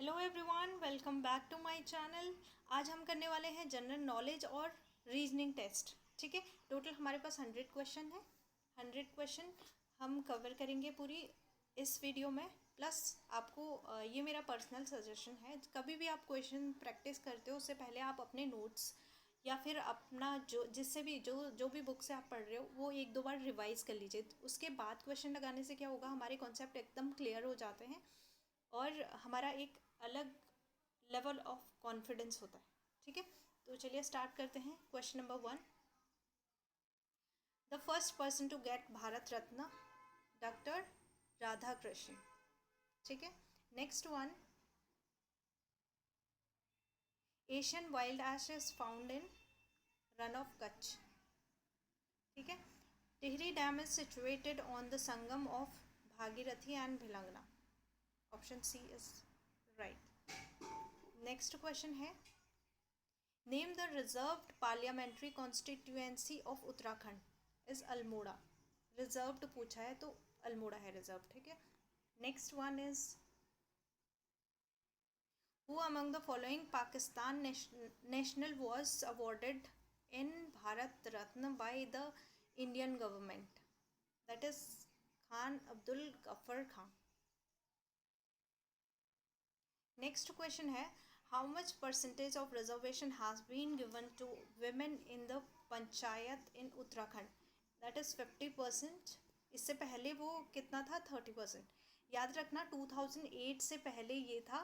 Hello everyone, welcome back to my channel. आज हम करने वाले हैं जनरल नॉलेज और रीजनिंग टेस्ट। ठीक है, टोटल हमारे पास 100 क्वेश्चन है। 100 क्वेश्चन हम कवर करेंगे पूरी इस वीडियो में। प्लस आपको ये मेरा पर्सनल सजेशन है, कभी भी आप क्वेश्चन प्रैक्टिस करते हो उससे पहले आप अपने नोट्स या फिर अपना जो भी बुक से आप पढ़ रहे हो वो एक दो बार रिवाइज कर लीजिए। उसके बाद क्वेश्चन लगाने से क्या होगा, हमारे कॉन्सेप्ट एकदम क्लियर हो जाते हैं और हमारा एक अलग लेवल ऑफ कॉन्फिडेंस होता है। ठीक है, तो चलिए स्टार्ट करते हैं। Question number 1, the first person to get Bharat Ratna doctor Radha Krishna. ठीक है, next one, Asian wild ass is found in Rann of Kutch. ठीक है, Tehri dam is situated on the Sangam of Bhagirathi and Bhilangana. Option C is right. Next question है, name the reserved parliamentary constituency of Uttarakhand is Almora. Reserved पूछा है तो अल्मोड़ा है reserve. ठीक है, next one is, who among the following Pakistan national was awarded in Bharat Ratna by the Indian government, that is Khan Abdul Ghaffar Khan. Next question है, how much percentage of reservation has been given to women in the panchayat in Uttarakhand, that is 50%। इससे पहले वो कितना था, 30%। याद रखना 2008 से पहले ये था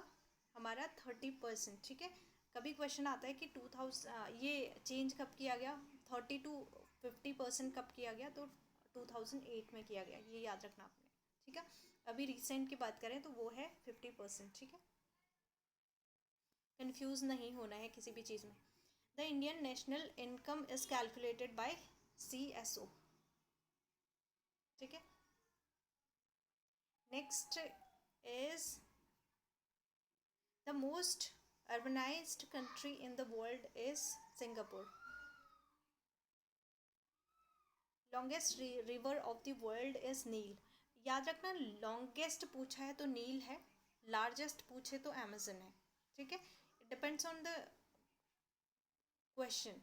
हमारा 30%। ठीक है, कभी क्वेश्चन आता है कि 2000 ये चेंज कब किया गया, 30 to 50% कब किया गया, तो 2008 में किया गया, ये याद रखना आपने। ठीक है, अभी रिसेंट की बात करें तो वो है 50%। ठीक है, कंफ्यूज नहीं होना है किसी भी चीज़ में। The Indian national income is calculated by CSO। ठीक है, next is, the most urbanized country in the world is Singapore. Longest river of the world is Nile. याद रखना, लॉन्गेस्ट पूछा है तो नील है, लार्जेस्ट पूछे तो अमेजन है। ठीक है, it depends on the question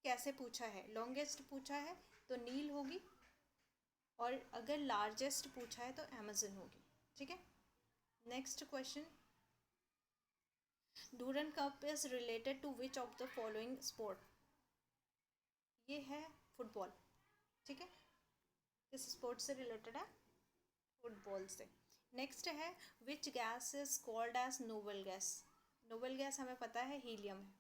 कैसे पूछा है। लॉन्गेस्ट पूछा है तो नील होगी, और अगर लार्जेस्ट पूछा है तो अमेजन होगी। ठीक है, next question, Durand cup is related to which of the following sport. ये है फुटबॉल। ठीक है, किस स्पोर्ट से रिलेटेड है, फुटबॉल से। नेक्स्ट है, which gas is called as noble gas. Noble gas हमें पता है हीलियम है।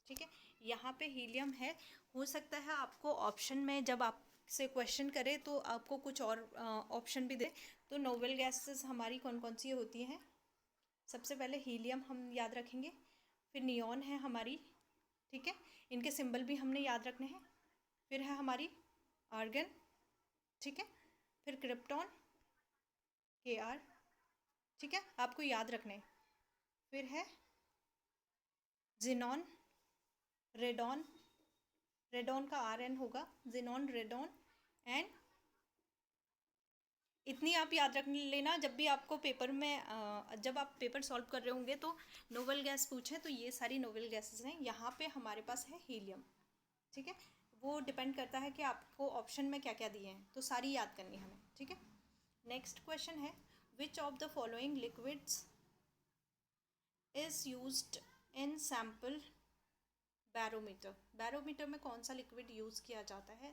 ठीक है, यहाँ पे हीलियम है। हो सकता है आपको ऑप्शन में जब आपसे क्वेश्चन करे तो आपको कुछ और ऑप्शन भी दे। तो नोबल गैसेस हमारी कौन कौन सी होती हैं, सबसे पहले हीलियम हम याद रखेंगे, फिर नियॉन है हमारी। ठीक है, इनके सिंबल भी हमने याद रखने हैं। फिर है हमारी आर्गन। ठीक है, फिर क्रिप्टॉन Kr। ठीक है, आपको याद रखने हैं। फिर है जिनॉन, रेडॉन, रेडॉन का Rn होगा, जिनॉन, रेडॉन एंड, इतनी आप याद रख लेना। जब भी आपको पेपर में जब आप पेपर सॉल्व कर रहे होंगे तो नोबल गैस पूछे तो ये सारी नोबल गैसेस हैं। यहाँ पे हमारे पास है हीलियम। ठीक है, वो डिपेंड करता है कि आपको ऑप्शन में क्या क्या दिए हैं, तो सारी याद करनी है हमें। ठीक है, नेक्स्ट क्वेश्चन है, विच of the following liquids is used in sample barometer. Barometer में कौन सा लिक्विड यूज़ किया जाता है,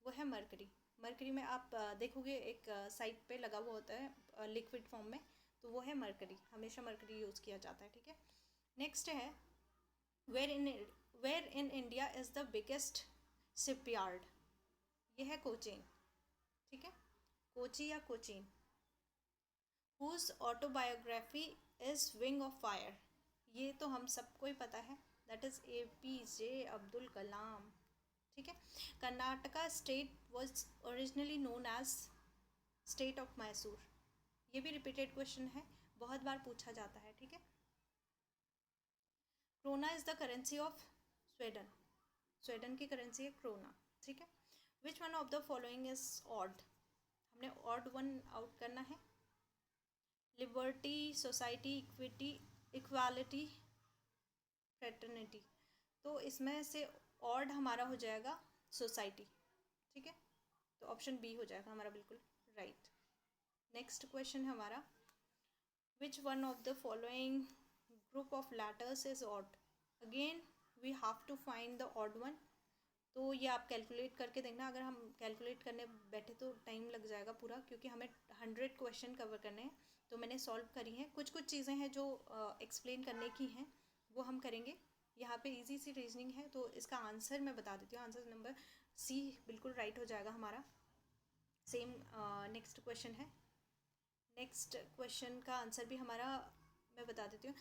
वो है मरकरी। मरकरी में आप देखोगे एक साइड पे लगा हुआ होता है लिक्विड फॉर्म में, तो वो है मरकरी, हमेशा मरकरी यूज़ किया जाता है। ठीक है, नेक्स्ट है, where in India is the biggest shipyard. ये है कोचीन। ठीक है, कोची या Cochin. Whose autobiography is wing of fire. ये तो हम सबको ही पता है, that is APJ Abdul Kalam. ठीक है, Karnataka state was originally known as state of Mysore. ये भी रिपीटेड क्वेश्चन है, बहुत बार पूछा जाता है। ठीक है, krona is the currency of Sweden. Sweden की करेंसी है क्रोना। ठीक है, which one of the following is odd. हमने ऑड वन आउट करना है। Liberty, society, equity, equality, fraternity. तो इसमें से ऑड हमारा हो जाएगा सोसाइटी, ठीक है। तो ऑप्शन बी हो जाएगा हमारा बिल्कुल राइट। नेक्स्ट क्वेश्चन है हमारा, which one of the following group of letters is odd. Again we have to find the odd one. तो ये आप कैलकुलेट करके देखना, अगर हम कैलकुलेट करने बैठे तो टाइम लग जाएगा पूरा, क्योंकि हमें 100 क्वेश्चन कवर करने हैं। तो मैंने सॉल्व करी हैं, कुछ कुछ चीज़ें हैं जो एक्सप्लेन करने की हैं, वो हम करेंगे। यहाँ पे इजी सी रीजनिंग है, तो इसका आंसर मैं बता देती हूँ। आंसर नंबर सी बिल्कुल राइट हो जाएगा हमारा। सेम नेक्स्ट क्वेश्चन है। नेक्स्ट क्वेश्चन का आंसर भी हमारा मैं बता देती हूँ।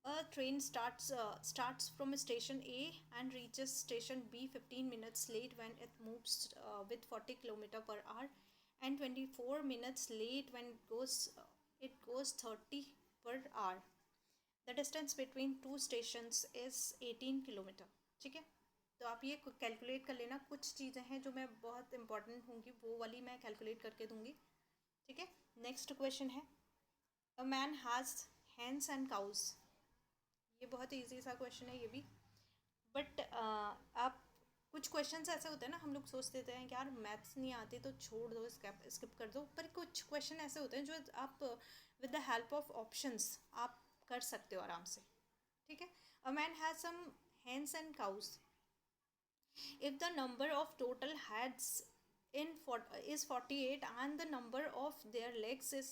A train starts from station A and reaches station B 15 minutes late when it moves with 40 km/h, and 24 minutes late when it goes 30 per hour. The distance between two stations is 18 kilometre, ठीक है। तो आप ये calculate कर लेना। कुछ चीज़ें हैं जो मैं बहुत इंपॉर्टेंट होंगी, वो वाली मैं कैलकुलेट करके दूंगी, ठीक है। नेक्स्ट क्वेश्चन है, a man has hens and cows. ये बहुत ही ईजी सा क्वेश्चन है ये भी, बट आप कुछ क्वेश्चंस ऐसे होते हैं ना, हम लोग सोचते हैं कि यार मैथ्स नहीं आती तो छोड़ दो, स्किप कर दो, पर कुछ क्वेश्चन ऐसे होते हैं जो आप with the help of options आप कर सकते हो आराम से, ठीक है। A man has some hens and cows, if the number of total heads is 48 and the number of their legs is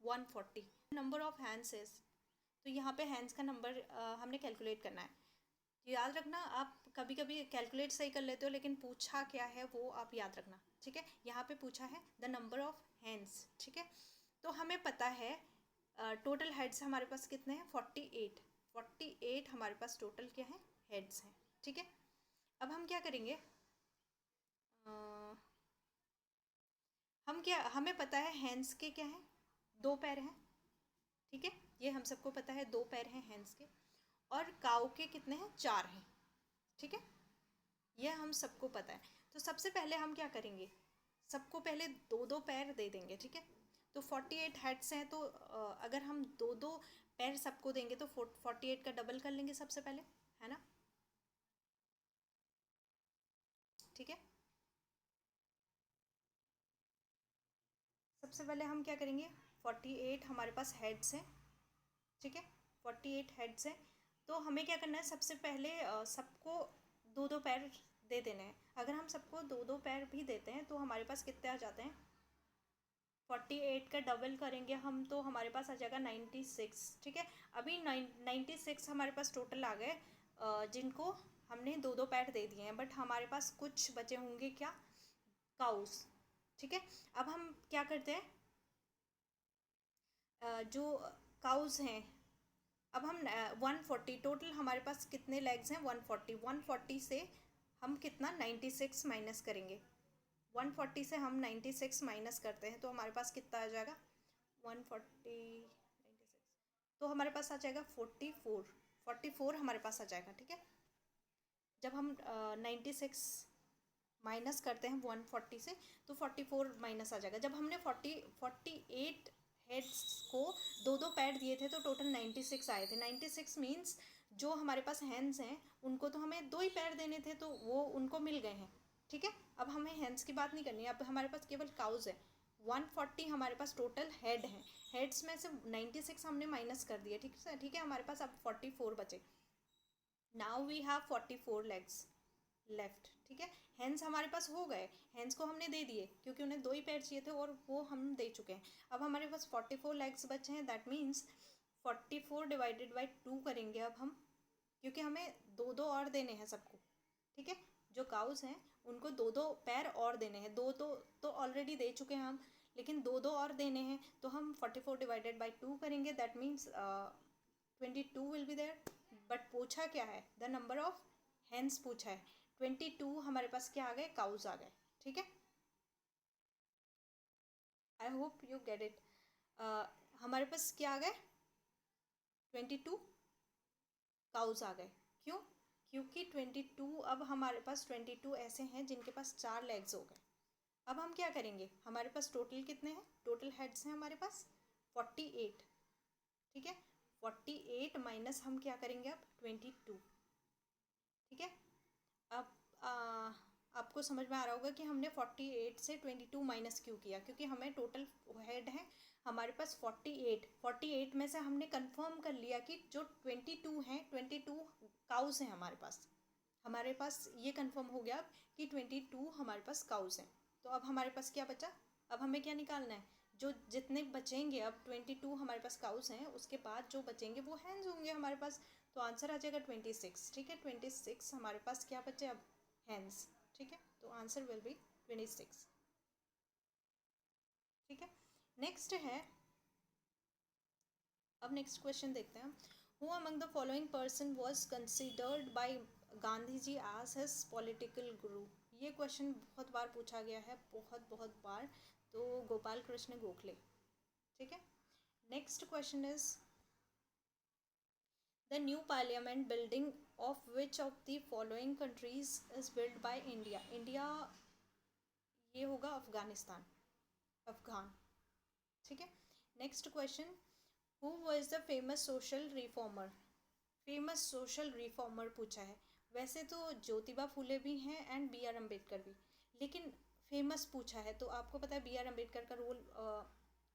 140, number of hands is, तो यहाँ पे हैंड्स का नंबर हमने कैलकुलेट करना है। याद रखना, आप कभी कभी कैलकुलेट सही कर लेते हो, लेकिन पूछा क्या है वो आप याद रखना, ठीक है। यहाँ पे पूछा है द नंबर ऑफ हैंड्स, ठीक है। तो हमें पता है टोटल हेड्स हमारे पास कितने हैं, 48 हमारे पास टोटल क्या है, हेड्स हैं, ठीक है। अब हम क्या करेंगे, हमें पता है हैंड्स के क्या है, 2 पैर हैं, ठीक है। ये हम सबको पता है 2 पैर हैं हैंड्स के, और काऊ के कितने हैं, 4 हैं, ठीक है। ये हम सबको पता है। तो सबसे पहले हम क्या करेंगे, सबको पहले 2-2 पैर दे देंगे, ठीक है। तो 48 हेड्स हैं, तो अगर हम 2-2 पैर सबको देंगे तो 48 का डबल कर लेंगे सबसे पहले, है ना, ठीक है। सबसे पहले हम क्या करेंगे, 48 हमारे पास हेड्स हैं, ठीक है। 48 हेड्स हैं, तो हमें क्या करना है, सबसे पहले सबको 2-2 पैर दे देने हैं। अगर हम सबको 2-2 पैर भी देते हैं तो हमारे पास कितने आ जाते हैं, 48 का डबल करेंगे हम तो हमारे पास आ जाएगा 96, ठीक है। अभी 96 हमारे पास टोटल आ गए, जिनको हमने 2-2 पैर दे दिए हैं, बट हमारे पास कुछ बचे होंगे क्या, काउस, ठीक है। अब हम क्या करते हैं, जो काउस हैं, अब हम 140 टोटल हमारे पास कितने लेग्स हैं, 140 से हम कितना 96 माइनस करेंगे, 140 से हम 96 माइनस करते हैं तो हमारे पास कितना आ जाएगा, 140 96, तो हमारे पास आ जाएगा 44 हमारे पास आ जाएगा, ठीक है। जब हम 96 माइनस करते हैं 140 से तो 44 माइनस आ जाएगा। जब हमने 48 हेड्स को 2-2 पैर दिए थे तो टोटल 96 आए थे। 96 मीन्स जो हमारे पास हैंड्स हैं उनको तो हमें 2 ही पैर देने थे, तो वो उनको मिल गए हैं, ठीक है। अब हमें हैंड्स की बात नहीं करनी है, अब हमारे पास केवल काउज है। 140 हमारे पास टोटल हेड हैं, हेड्स में से 96 हमने माइनस कर दिया, ठीक है। हमारे पास अब 44 बचे। Now we have 44 legs left, ठीक है। हैंड्स हमारे पास हो गए, हैंड्स को हमने दे दिए क्योंकि उन्हें 2 ही पैर चाहिए थे और वो हम दे चुके हैं। अब हमारे पास 44 लेग्स बचे हैं, दैट मीन्स 44 डिवाइडेड बाई 2 करेंगे अब हम, क्योंकि हमें 2-2 और देने हैं सबको, ठीक है। जो काउस हैं उनको 2-2 पैर और देने हैं, 2 तो ऑलरेडी दे चुके हैं हम, लेकिन 2-2 और देने हैं, तो हम 44 डिवाइडेड बाई 2 करेंगे, that means 22 will be there. But पूछा क्या है, द नंबर ऑफ हैंड्स पूछा है, 22 हमारे पास क्या आ गए, काउज आ गए, ठीक है। I hope you get it. हमारे पास क्या आ गए, 22 काउज आ गए। क्यों, क्योंकि 22 अब हमारे पास 22 ऐसे हैं जिनके पास 4 लेग्स हो गए, अब हम क्या करेंगे, हमारे पास टोटल कितने हैं, टोटल हेड्स हैं हमारे पास 48, ठीक है। 48 माइनस हम क्या करेंगे अब 22, ठीक है। अब आपको समझ में आ रहा होगा कि हमने 48 से 22 माइनस क्यों किया, क्योंकि हमें टोटल हेड है हमारे पास 48 में से हमने कंफर्म कर लिया कि जो 22 हैं 22 काउस हैं हमारे पास ये कंफर्म हो गया कि 22 हमारे पास काउस हैं। तो अब हमारे पास क्या बचा, अब हमें क्या निकालना है, जो जितने बचेंगे, अब 22 हमारे पास काउस हैं, उसके बाद जो बचेंगे वो हैंड्स होंगे हमारे पास। तो आंसर आ जाएगा 26, ठीक है। 26 हमारे पास क्या बचे अब, हैंड्स, ठीक है। तो आंसर विल बी 26, ठीक है। नेक्स्ट है, अब नेक्स्ट क्वेश्चन देखते हैं। Who among the following person was considered by Gandhi ji as his political guru. ये क्वेश्चन बहुत बार पूछा गया है, बहुत बार। तो गोपाल कृष्ण गोखले, ठीक है। Next question is the new parliament building of which of the following countries is build by India. India, ये होगा अफगानिस्तान, अफगान, ठीक है। Next question, who was the famous social reformer पूछा है। वैसे तो ज्योतिबा फूले भी हैं एंड बी आर अम्बेडकर भी, लेकिन फेमस पूछा है तो आपको पता है बी आर अम्बेडकर का रोल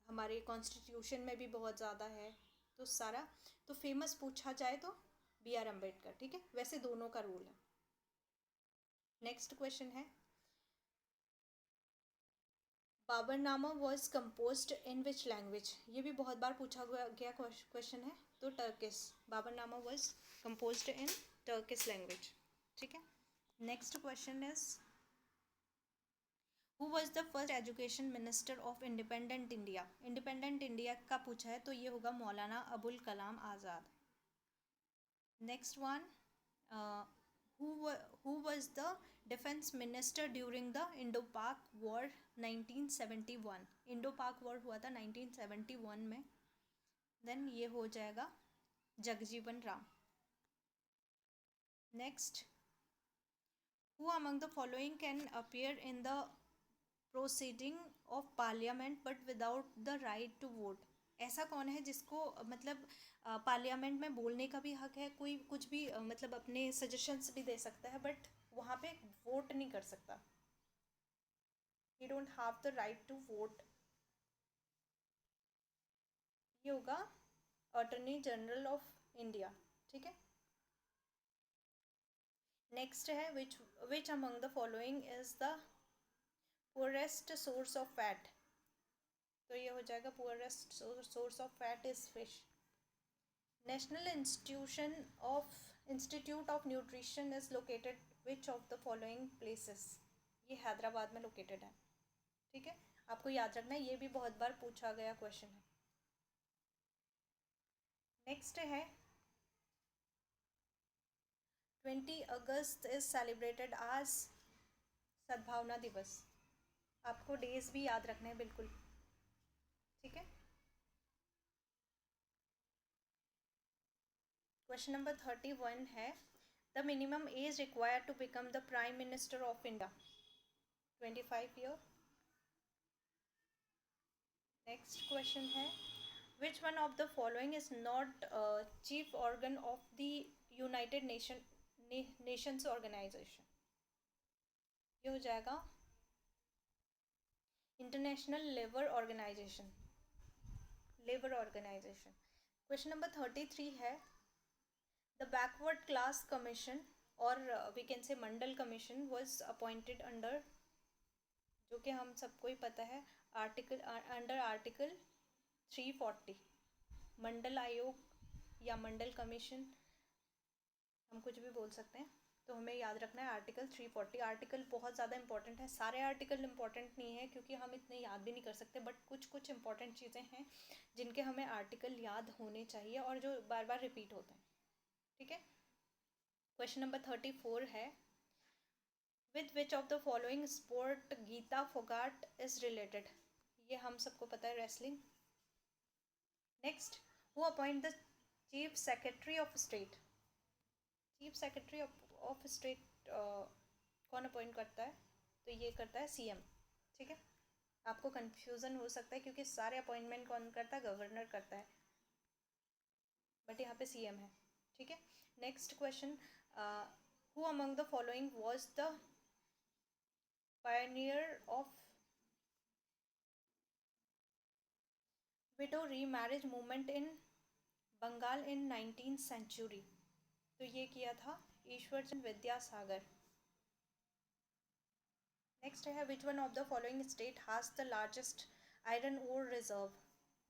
हमारे कॉन्स्टिट्यूशन में भी बहुत ज़्यादा है। तो सारा, तो फेमस पूछा जाए तो बी आर अम्बेडकर, ठीक है। वैसे दोनों का रोल है। नेक्स्ट क्वेश्चन है, Baburnama was composed in which language. ये भी बहुत बार पूछा गया क्वेश्चन है। तो Turkish, Baburnama was composed in Turkish language, ठीक है। Next question is who was the first education minister of independent India. Independent India का पूछा है तो ये होगा Maulana Abul Kalam Azad. Next one, who was the defense minister during the Indo-Pak War 1971। इंडो-पाक war हुआ था 1971 में। देन ये हो जाएगा Jagjivan Ram. Next, who among the following can appear in the proceeding of parliament but without the right to vote। ऐसा कौन है जिसको मतलब पार्लियामेंट में बोलने का भी हक है, कोई कुछ भी मतलब अपने सजेशंस भी दे सकता है, बट वहाँ पे वोट नहीं कर सकता। He don't have the right to vote. ये होगा अटॉर्नी जनरल ऑफ इंडिया, ठीक है। नेक्स्ट है विच among the following is the poorest source of fat. तो ये हो जाएगा poorest source of fat is fish. National institute of nutrition is located which of the following places. ये हैदराबाद में located है, ठीक है। आपको याद रखना है, ये भी बहुत बार पूछा गया क्वेश्चन है। नेक्स्ट है 20 अगस्त इज सेलिब्रेटेड आज सद्भावना दिवस। आपको डेज भी याद रखना है बिल्कुल, ठीक है। क्वेश्चन नंबर 31 है the minimum age required to become the prime minister of India. 25 year. Next question है which one of the following is not chief organ of the United Nations organization. ये हो जाएगा international labour organization. Question number 33 है the backward class commission और we can say Mandal commission was appointed under, जो कि हम सबको ही पता है अंडर आर्टिकल 340। मंडल आयोग या मंडल कमीशन, हम कुछ भी बोल सकते हैं। तो हमें याद रखना है आर्टिकल 340। आर्टिकल बहुत ज़्यादा इंपॉर्टेंट है, सारे आर्टिकल इंपॉर्टेंट नहीं है क्योंकि हम इतने याद भी नहीं कर सकते, बट कुछ कुछ इंपॉर्टेंट चीज़ें हैं जिनके हमें आर्टिकल याद होने चाहिए और जो बार बार रिपीट होते हैं, ठीक है। क्वेश्चन नंबर 34 है with which of the following sport Geeta Phogat is related. ये हम सबको पता है, wrestling. Next, who appoint the chief secretary of state. Chief secretary of state कौन अपॉइंट करता है, तो ये करता है सीएम। ठीक है, आपको कंफ्यूजन हो सकता है क्योंकि सारे अपॉइंटमेंट कौन करता है, गवर्नर करता है, बट यहाँ पे सीएम है। ठीक है, next question, who among the following was the pioneer of widow remarriage movement in Bengal in 19th century? तो ये किया था ईश्वर चंद विद्यासागर। नेक्स्ट है, which one of the following state has the largest iron ore reserve?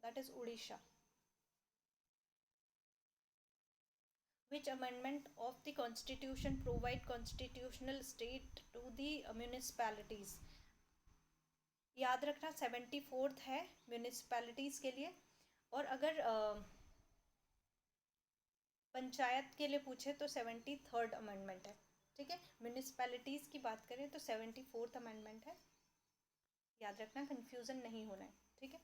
That is Orissa. Which amendment of the constitution provide constitutional state to the municipalities? याद रखना 74th है municipalities के लिए, और अगर पंचायत के लिए पूछे तो 73rd अमेंडमेंट है। ठीक है, म्यूनिसपैलिटीज़ की बात करें तो 74th अमेंडमेंट है, याद रखना, कन्फ्यूज़न नहीं होना है। ठीक है,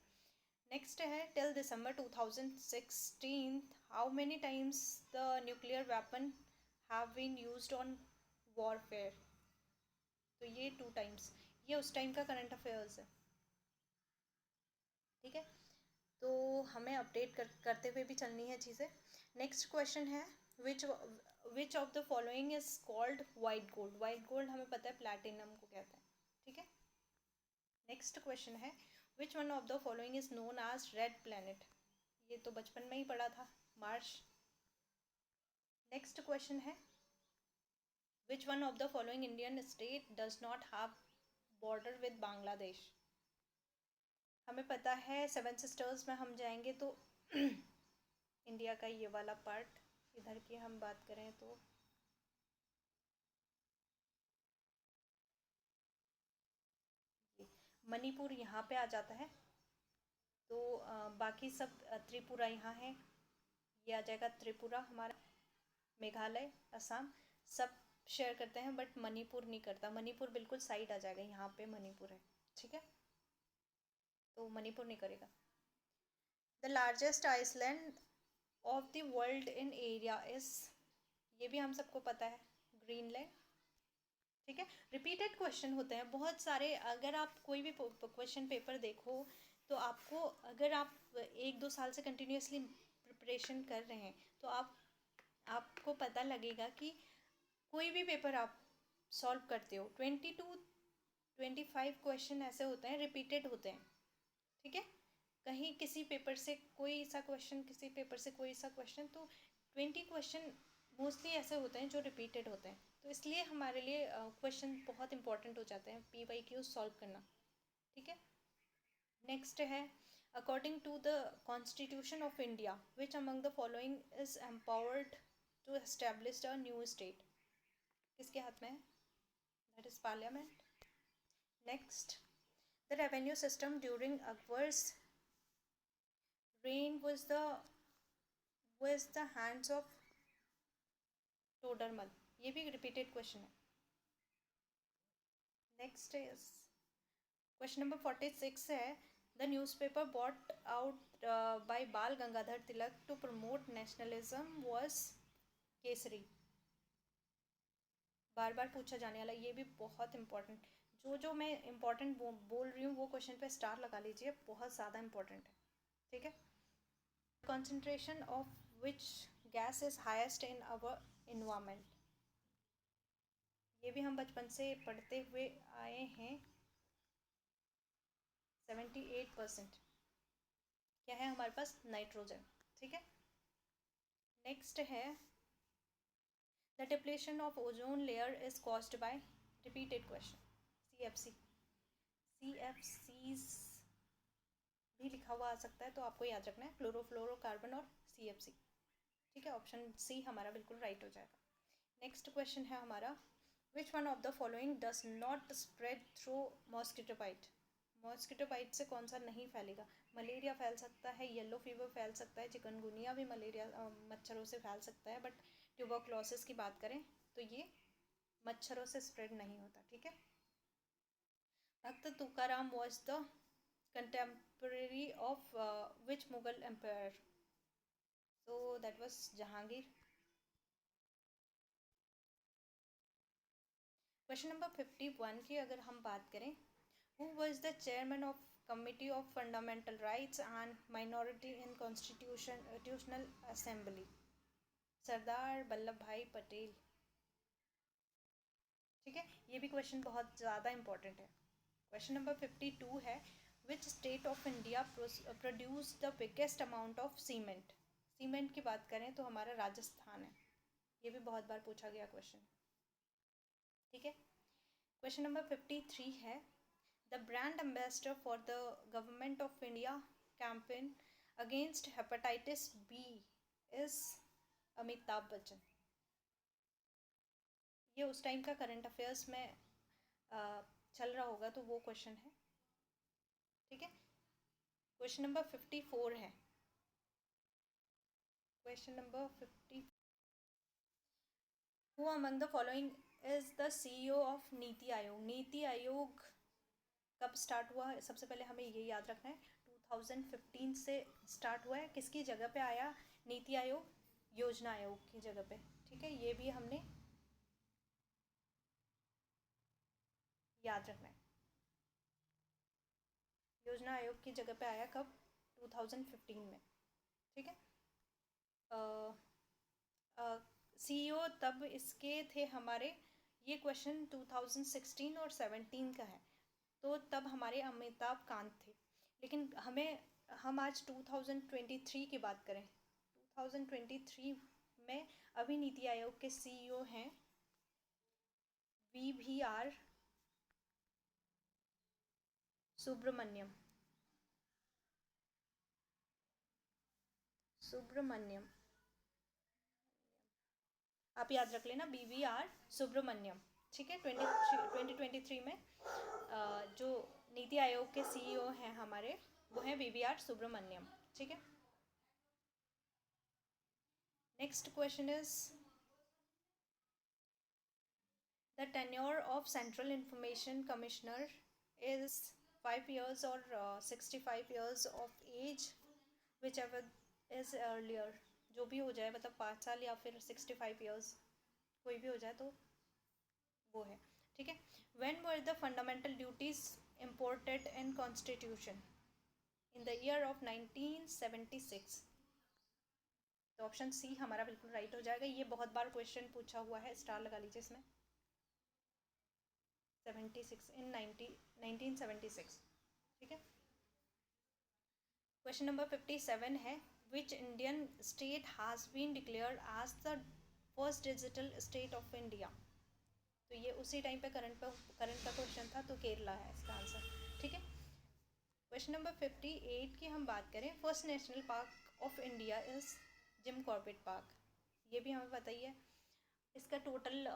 नेक्स्ट है, till December 2016 how many times the nuclear weapon have been used on warfare? तो ये 2 टाइम्स, ये उस टाइम का करंट अफेयर्स है। ठीक है, तो हमें अपडेट करते हुए भी चलनी है चीज़ें। नेक्स्ट क्वेश्चन है, विच of the following is called white gold? White gold हमें पता है प्लैटिनम को कहते हैं। ठीक है, नेक्स्ट क्वेश्चन है, which one of the following is known as red planet? ये तो बचपन में ही पढ़ा था, मार्स। नेक्स्ट क्वेश्चन है, which one of the following Indian state does not have border with Bangladesh? हमें पता है 7 सिस्टर्स में हम जाएंगे तो इंडिया का ये वाला पार्ट, इधर की हम बात करें तो मणिपुर यहाँ पे आ जाता है, तो बाकी सब त्रिपुरा यहाँ है, ये आ जाएगा त्रिपुरा हमारा, मेघालय, असम सब शेयर करते हैं, बट मणिपुर नहीं करता, मणिपुर बिल्कुल साइड आ जाएगा, यहाँ पे मणिपुर है। ठीक है, तो मणिपुर नहीं करेगा। The largest island of the world in area is, ये भी हम सबको पता है, ग्रीनलैंड। ठीक है, रिपीटेड क्वेश्चन होते हैं बहुत सारे, अगर आप कोई भी क्वेश्चन पेपर देखो तो आपको, अगर आप 1-2 साल से कंटिन्यूसली प्रिपरेशन कर रहे हैं तो आपको पता लगेगा कि कोई भी पेपर आप सॉल्व करते हो 20 to 25 क्वेश्चन ऐसे होते हैं, रिपीटेड होते हैं। ठीक है, कहीं किसी पेपर से कोई सा क्वेश्चन, किसी पेपर से कोई सा क्वेश्चन, तो 20 क्वेश्चन मोस्टली ऐसे होते हैं जो रिपीटेड होते हैं, तो इसलिए हमारे लिए क्वेश्चन बहुत इंपॉर्टेंट हो जाते हैं PYQ सॉल्व करना। ठीक है, नेक्स्ट है, according to the constitution of India which among the following is empowered to establish a new state? किसके हाथ में है? That is parliament. Next, the revenue system during Akbar's reign was the hands of Todarmal? ये भी repeated question है। Next is question number 46 है, the newspaper bought out by Bal Gangadhar Tilak to promote nationalism was Kesari? बार बार पूछा जाने वाला, ये भी बहुत इंपॉर्टेंट, जो मैं इंपॉर्टेंट बोल रही हूँ वो क्वेश्चन पे स्टार लगा लीजिए, बहुत ज़्यादा इंपॉर्टेंट है। ठीक है, concentration of which gas is highest in our environment? ये भी हम बचपन से पढ़ते हुए आए हैं, 78%। क्या है हमारे पास? नाइट्रोजन। ठीक है, नेक्स्ट है, the depletion of ozone layer is caused by, repeated question, CFC। CFCs भी लिखा हुआ आ सकता है, तो आपको याद रखना है क्लोरोफ्लोरोकार्बन और CFC। ठीक है, ऑप्शन सी हमारा बिल्कुल राइट हो जाएगा। नेक्स्ट क्वेश्चन है हमारा, which one of the following does not spread through mosquito bite? Mosquito bite से कौन सा नहीं फैलेगा? मलेरिया फैल सकता है, येलो फीवर फैल सकता है, चिकनगुनिया भी मलेरिया मच्छरों से फैल सकता है, बट ट्यूबरक्लोसिस की बात करें तो ये मच्छरों से स्प्रेड नहीं होता। ठीक है, Bhakt Tukaram was the contemporary of which Mughal empire? So that was Jahangir. Question number 51 की अगर हम बात करें, who was the chairman of committee of fundamental rights and minority in constitutional assembly? Sardar Vallabh Bhai Patel. ठीक है, ये भी क्वेश्चन बहुत ज़्यादा इंपॉर्टेंट है। क्वेश्चन नंबर 52 है, which state of India produce the biggest amount of cement? Cement की बात करें तो हमारा राजस्थान है। ये भी बहुत बार पूछा गया क्वेश्चन। ठीक है, क्वेश्चन नंबर 53 है, the brand ambassador for the government of India campaign against hepatitis B is Amitabh Bachchan. ये उस टाइम का करंट अफेयर्स में चल रहा होगा तो वो क्वेश्चन है। ठीक है, क्वेश्चन नंबर 54 है, question number 50, who among the following is the CEO of NITI Aayog? NITI Aayog कब स्टार्ट हुआ है? सबसे पहले हमें ये याद रखना है, 2015 से स्टार्ट हुआ है। किसकी जगह पे आया नीति आयोग? योजना आयोग की जगह पे। ठीक है, ये भी हमने याद रखना है। योजना आयोग की जगह पे आया कब? 2015 में। ठीक है, CEO तब इसके थे हमारे, ये क्वेश्चन 2016 और 17 का है, तो तब हमारे अमिताभ कांत थे। लेकिन हम आज 2023 की बात करें, 2023 में अभी नीति आयोग के CEO हैं VVR सुब्रमण्यम। आप याद रख लेना, VVR सुब्रमण्यम। ठीक है, 2023 में जो नीति आयोग के CEO हैं हमारे, वो हैं VVR सुब्रमण्यम। ठीक है, next question is, the tenure of central information commissioner is 5 years और 65 years of age, which ever is earlier. जो भी हो जाए, मतलब 5 साल या फिर 65 years, कोई भी हो जाए तो वो है। ठीक है, when were the fundamental duties imported in constitution? In the year of 1976। तो ऑप्शन सी हमारा बिल्कुल राइट हो जाएगा। ये बहुत बार क्वेश्चन पूछा हुआ है, स्टार लगा लीजिए इसमें। 76 इन 1976। ठीक है, क्वेश्चन नंबर 57 है, which Indian state has been declared as the first digital state of India? तो ये उसी टाइम पे करंट का क्वेश्चन था, तो केरला है इसका आंसर। ठीक है, क्वेश्चन नंबर 58 की हम बात करें, first national park of India is Jim Corbett park. ये भी हमें पता ही है। इसका टोटल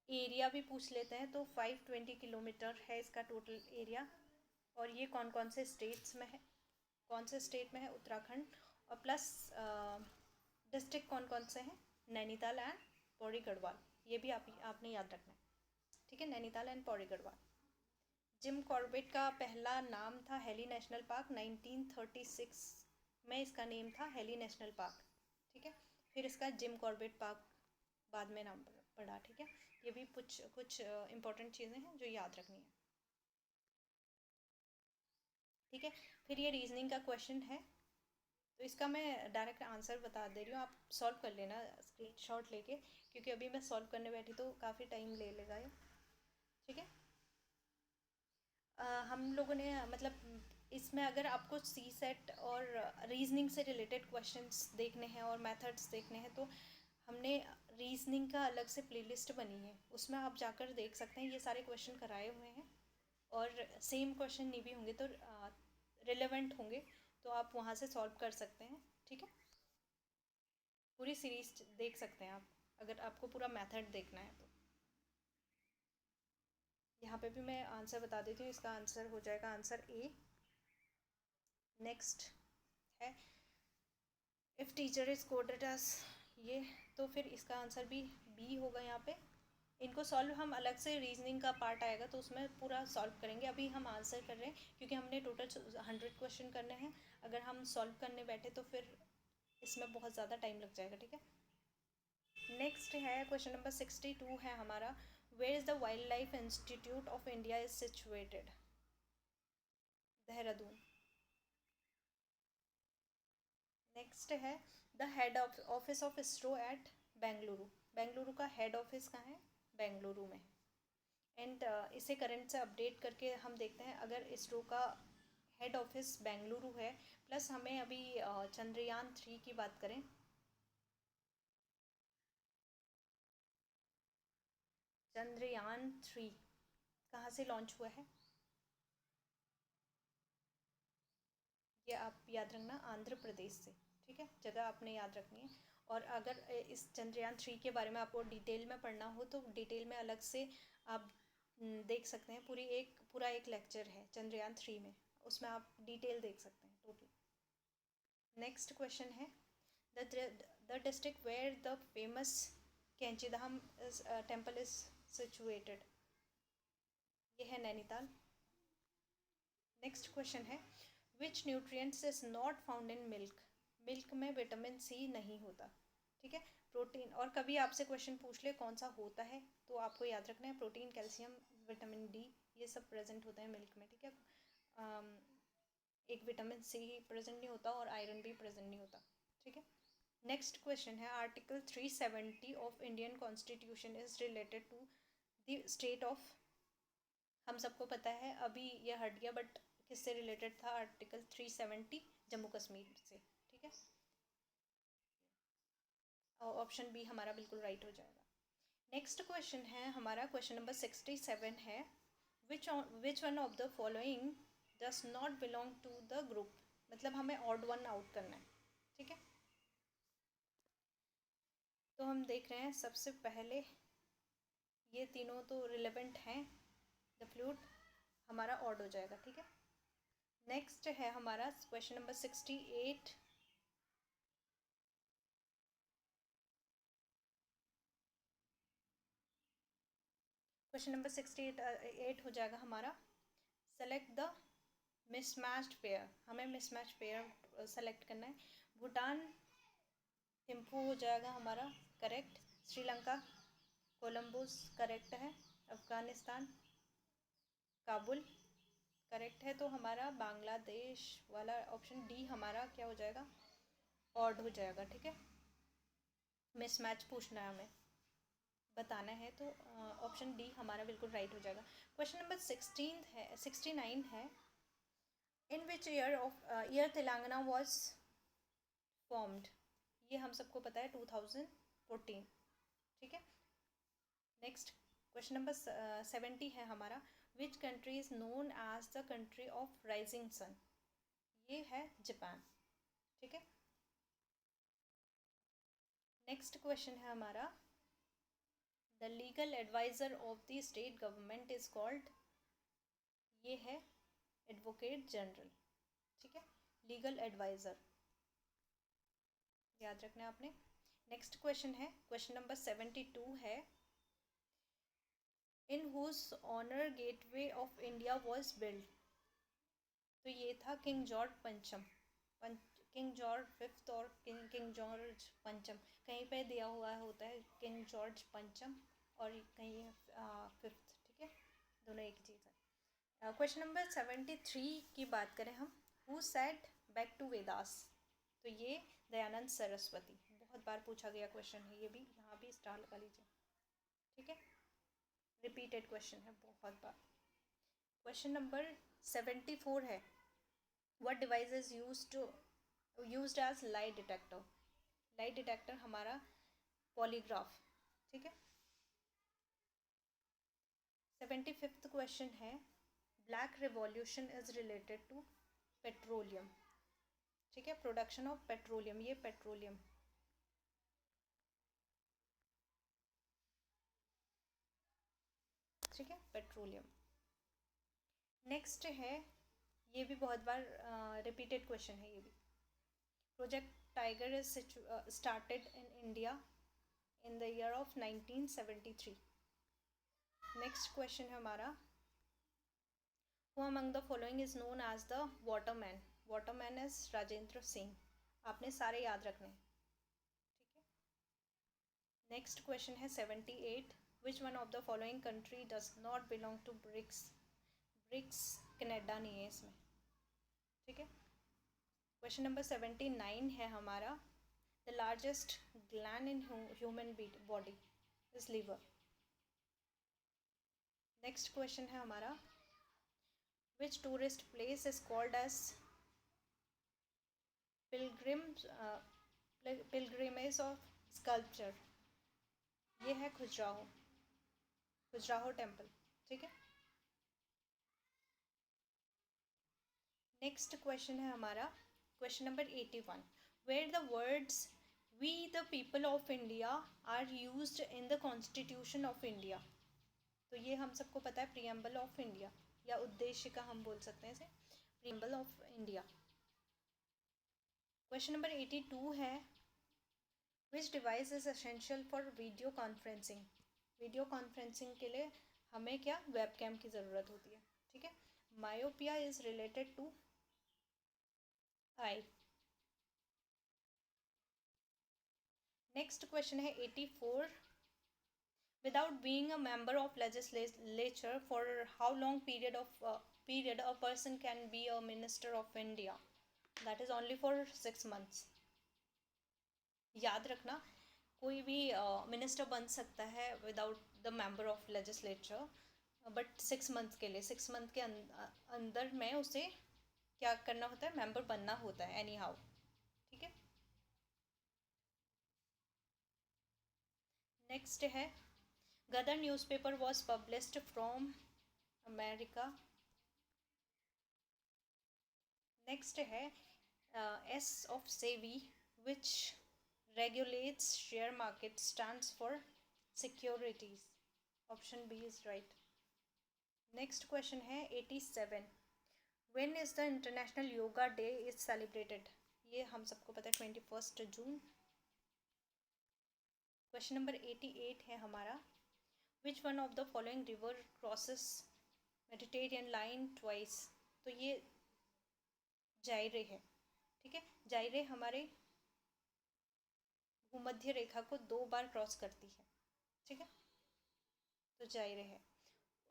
एरिया भी पूछ लेते हैं, तो 520 किलोमीटर है इसका टोटल एरिया। और ये कौन कौन से स्टेट्स में है? कौन से स्टेट में है? उत्तराखंड। और प्लस डिस्ट्रिक्ट कौन कौन से हैं? नैनीताल एंड पौड़ी गढ़वाल। ये भी आपने याद रखना है। ठीक है, Nainital and Pauri Garhwal. Jim Corbett का पहला नाम था हेली नेशनल पार्क, 1936 में इसका नेम था हेली नेशनल पार्क। ठीक है, फिर इसका जिम कॉर्बेट पार्क बाद में नाम पड़ा। ठीक है, ये भी कुछ इंपॉर्टेंट चीज़ें हैं जो याद रखनी है। ठीक है, फिर ये रीजनिंग का क्वेश्चन है, तो इसका मैं डायरेक्ट आंसर बता दे रही हूँ, आप सॉल्व कर लेना स्क्रीनशॉट लेके, क्योंकि अभी मैं सॉल्व करने बैठी तो काफ़ी टाइम ले लेगा ये। ठीक है, हम लोगों ने मतलब इसमें अगर आपको सी सेट और रीजनिंग से रिलेटेड क्वेश्चंस देखने हैं और मेथड्स देखने हैं, तो हमने रीजनिंग का अलग से प्लेलिस्ट बनी है, उसमें आप जाकर देख सकते हैं। ये सारे क्वेश्चन कराए हुए हैं, और सेम क्वेश्चन नहीं भी होंगे तो रिलेवेंट होंगे, तो आप वहाँ से सॉल्व कर सकते हैं। ठीक है, पूरी सीरीज देख सकते हैं आप, अगर आपको पूरा मेथड देखना है तो। यहाँ पे भी मैं आंसर बता देती हूँ, इसका आंसर हो जाएगा आंसर ए। नेक्स्ट है, if teacher is coded as ये, तो फिर इसका आंसर भी बी होगा यहाँ पे। इनको सॉल्व हम अलग से, रीजनिंग का पार्ट आएगा तो उसमें पूरा सॉल्व करेंगे। अभी हम आंसर कर रहे हैं क्योंकि हमने टोटल 100 क्वेश्चन करने हैं। अगर हम सॉल्व करने बैठे तो फिर इसमें बहुत ज़्यादा टाइम लग जाएगा। ठीक है, नेक्स्ट है क्वेश्चन नंबर 62 है हमारा, where is the wild life institute of India is situated? Dehradun. Next है the head office of ISRO at Bengaluru. Bengaluru का हेड ऑफिस कहाँ है? बेंगलुरु में। एंड इसे करंट से अपडेट करके हम देखते हैं, अगर इसरो का हेड ऑफिस बेंगलुरु है प्लस हमें अभी चंद्रयान 3 की बात करें, चंद्रयान 3 कहाँ से लॉन्च हुआ है? ये आप याद रखना, आंध्र प्रदेश से। ठीक है, जगह आपने याद रखनी है। और अगर इस चंद्रयान 3 के बारे में आपको डिटेल में पढ़ना हो तो डिटेल में अलग से आप देख सकते हैं। पूरा एक लेक्चर है चंद्रयान 3 में, उसमें आप डिटेल देख सकते हैं टोटल। नेक्स्ट क्वेश्चन है the district where the famous Kainchidham temple is situated. ये है नैनीताल। नेक्स्ट क्वेश्चन है which nutrients is not found in milk. Milk में विटामिन सी नहीं होता। ठीक है, प्रोटीन। और कभी आपसे क्वेश्चन पूछ ले कौन सा होता है, तो आपको याद रखना है प्रोटीन, कैल्शियम, विटामिन डी, ये सब प्रेजेंट होते हैं मिल्क में। ठीक है, एक विटामिन सी प्रेजेंट नहीं होता और आयरन भी प्रेजेंट नहीं होता। ठीक है, नेक्स्ट क्वेश्चन है article 370 of Indian constitution is related to the state of. हम सबको पता है, अभी ये हट गया, बट किससे रिलेटेड था आर्टिकल 370? जम्मू कश्मीर से। ठीक है, ऑप्शन बी हमारा बिल्कुल राइट हो जाएगा। नेक्स्ट क्वेश्चन है हमारा, क्वेश्चन नंबर 67 है which one of the following does not belong to the group. मतलब हमें ऑड वन आउट करना है। ठीक है, तो हम देख रहे हैं सबसे पहले ये तीनों तो रिलेवेंट हैं, द फ्लूट हमारा ऑड हो जाएगा। ठीक है, नेक्स्ट है हमारा क्वेश्चन नंबर 68। क्वेश्चन नंबर 68 हो जाएगा हमारा, सेलेक्ट द मिसमैच्ड पेयर। हमें मिसमैच पेयर सेलेक्ट करना है। भूटान थिम्पू हो जाएगा हमारा करेक्ट। श्रीलंका कोलंबोस करेक्ट है। अफ़गानिस्तान काबुल करेक्ट है। तो हमारा बांग्लादेश वाला ऑप्शन डी हमारा क्या हो जाएगा? ऑड हो जाएगा। ठीक है, मिसमैच पूछना है हमें, बताना है, तो ऑप्शन डी हमारा बिल्कुल राइट हो जाएगा। क्वेश्चन नंबर 69 है in which year Telangana was formed. ये हम सबको पता है 2014। ठीक है, नेक्स्ट क्वेश्चन नंबर 70 है हमारा, which country is known as the country of rising sun. ये है जापान। ठीक है, नेक्स्ट क्वेश्चन है हमारा, the legal adviser of the state government is called. ये है एडवोकेट जनरल। ठीक है, लीगल एडवाइज़र याद रखना है आपने। नेक्स्ट क्वेश्चन है, क्वेश्चन नंबर 72 है in whose honour Gateway of India was build. तो ये था किंग जॉर्ज पंचम, किंग जॉर्ज फिफ्थ और किंग जॉर्ज पंचम। कहीं पे दिया हुआ होता है किंग जॉर्ज पंचम और कहीं फिफ्थ। ठीक है, दोनों एक चीज़ है। क्वेश्चन नंबर 73 की बात करें हम, who said back to Vedas. तो ये दयानंद सरस्वती। बहुत बार पूछा गया क्वेश्चन है ये भी, यहाँ भी स्टार लगा लीजिए। ठीक है, रिपीटेड क्वेश्चन है बहुत बार। क्वेश्चन नंबर 74 है what device is used as lie detector. Lie detector हमारा पॉलीग्राफ। ठीक है, 75th क्वेश्चन है black revolution is related to petroleum. ठीक है, प्रोडक्शन ऑफ पेट्रोलियम, ये पेट्रोलियम। ठीक है, पेट्रोलियम। नेक्स्ट है, ये भी बहुत बार रिपीटेड क्वेश्चन है ये भी, project tiger is started in India in the year of 1973। Next question है हमारा, who among the following is known as the waterman. Waterman is Rajendra Singh. आपने सारे याद रखने। ठीक है, नेक्स्ट क्वेश्चन है 78 which one of the following country does not belong to BRICS? BRICS Canada नहीं है इसमें, ठीक है। क्वेश्चन नंबर 79 है हमारा, the largest gland in human body is liver. Next question है हमारा, which tourist place is called as pilgrimage of sculpture? ये है खजुराहो, खजुराहो टेम्पल, ठीक है। नेक्स्ट क्वेश्चन है हमारा question number 81, where the words we the people of India are used in the constitution of India? तो ये हम सबको पता है, प्रियम्बल ऑफ इंडिया या उद्देश्य का हम बोल सकते हैं इसे, preamble of India. Question number 82 है, विच device is essential for video conferencing? Video conferencing के लिए हमें क्या, वेबकैम की ज़रूरत होती है, ठीक है। Myopia is related to eye. Next question है 84, without being a member of legislature, for how long period a person can be a minister of India? That is only for 6 months. याद रखना, कोई भी मिनिस्टर बन सकता है without the member of legislature, but 6 month के लिए, 6 month के अंदर में उसे क्या करना होता है, मेंबर बनना होता है एनी हाउ, ठीक है। नेक्स्ट है, Ghadar newspaper was published from America. Next है, as of SEBI which regulates share market stands for securities. Option B is right. Next question है 87, when is the international yoga day is celebrated? ये हम सबको पता है 21 जून। क्वेश्चन नंबर 88 है हमारा, which one of the following river crosses Mediterranean line twice? तो ये जायरे है, ठीक है। जायरे हमारे भूमध्य रेखा को 2 बार क्रॉस करती है, ठीक है, तो जायरे है।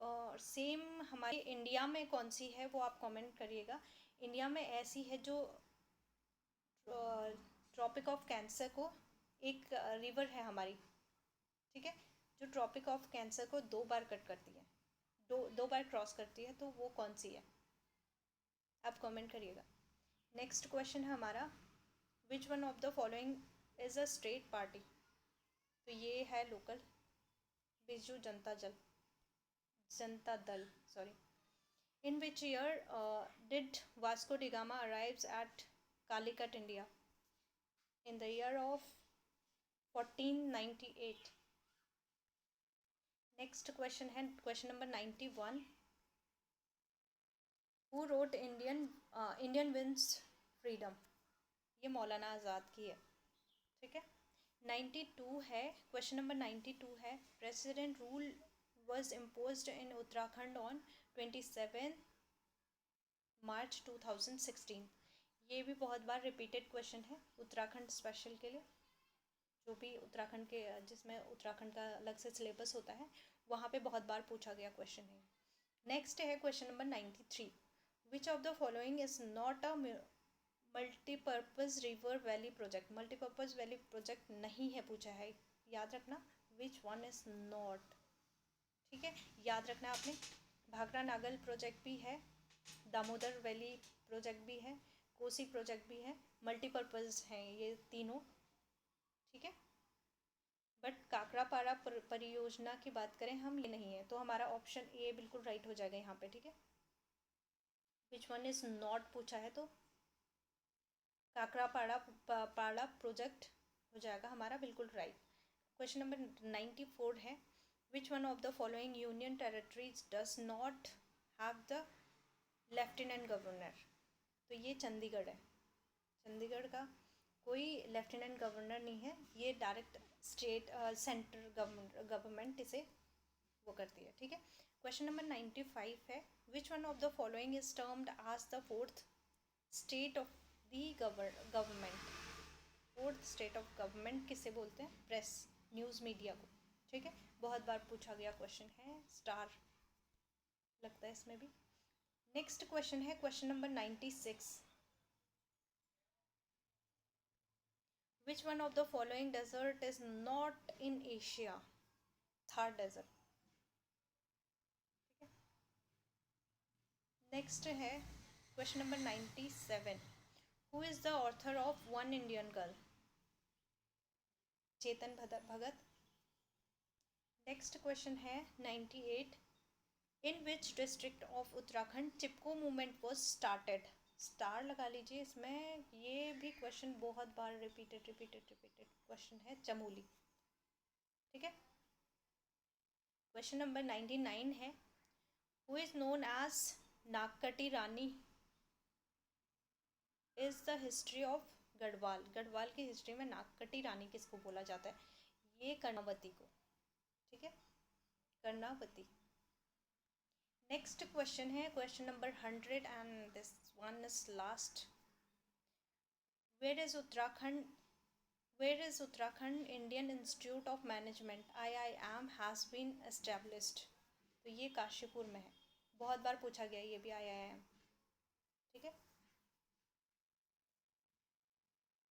और सेम हमारे इंडिया में कौन सी है वो आप कमेंट करिएगा। इंडिया में ऐसी है जो ट्रॉपिक ऑफ कैंसर को, एक रिवर है हमारी, ठीक है, जो ट्रॉपिक ऑफ कैंसर को 2 बार कट करती है, दो बार क्रॉस करती है, तो वो कौन सी है, आप कमेंट करिएगा। नेक्स्ट क्वेश्चन है हमारा, which one of the following is a state party? तो ये है local, Biju Janata Dal, sorry. In which year did Vasco da Gama arrives at Calicut India? In the year of 1498। Next question है question number 91, who wrote Indian wins freedom? ये मौलाना आज़ाद की है, ठीक है। 92 है, क्वेश्चन नंबर 92 है, president rule was imposed in Uttarakhand on 27 मार्च 2016। ये भी बहुत बार रिपीटेड क्वेश्चन है उत्तराखंड स्पेशल के लिए, जो भी उत्तराखंड के, जिसमें उत्तराखंड का अलग से सिलेबस होता है, वहाँ पे बहुत बार पूछा गया क्वेश्चन है। नेक्स्ट है question number 93, which of the following is not a multipurpose river valley project? Multipurpose valley project नहीं है पूछा है, याद रखना, विच वन इज़ नॉट, ठीक है, याद रखना आपने। भाखड़ा नागल प्रोजेक्ट भी है, दामोदर वैली प्रोजेक्ट भी है, कोसी प्रोजेक्ट भी है, मल्टीपर्पज़ हैं ये तीनों, ठीक है। बट काकड़ापाड़ा परियोजना की बात करें हम, ये नहीं है, तो हमारा ऑप्शन ए बिल्कुल राइट हो जाएगा यहाँ पे, ठीक है। विच वन इज़ नॉट पूछा है, तो काकड़ापाड़ा प्रोजेक्ट हो जाएगा हमारा बिल्कुल राइट। क्वेश्चन नंबर 94 है, which one of the following union territories does not have the lieutenant governor? तो ये चंडीगढ़ है, चंडीगढ़ का कोई लेफ्टिनेंट गवर्नर नहीं है, ये डायरेक्ट स्टेट सेंट्रल गवर्नमेंट इसे वो करती है, ठीक है। क्वेश्चन नंबर 95 है, which one of the following is termed as the fourth state of the government? Fourth state of government किसे बोलते हैं? प्रेस, न्यूज़ मीडिया को, ठीक है, बहुत बार पूछा गया क्वेश्चन है, स्टार लगता है इसमें भी। नेक्स्ट क्वेश्चन है question number 96। Which one of the following desert is not in Asia? Thar desert. ठीक है, नेक्स्ट है question number 97। Who is the author of one Indian girl? Chetan Bhagat. Next question है 98। In which district of Uttarakhand Chipko movement was started? Star लगा लीजिए इसमें, ये भी question बहुत बार रिपीटेड क्वेश्चन है, चमोली। ठीक है, क्वेश्चन नंबर 99 है who is known as Nagkati Rani is the history of Garhwal? Garhwal की हिस्ट्री में नागकटी रानी किसको बोला जाता है? ये कर्णावती को। ठीक है, कर्णावती। नेक्स्ट क्वेश्चन है question number 100 and this one is last. Where is Uttarakhand Indian institute of management IIM has been established? तो ये काशीपुर में है, बहुत बार पूछा गया ये भी IIM। ठीक है,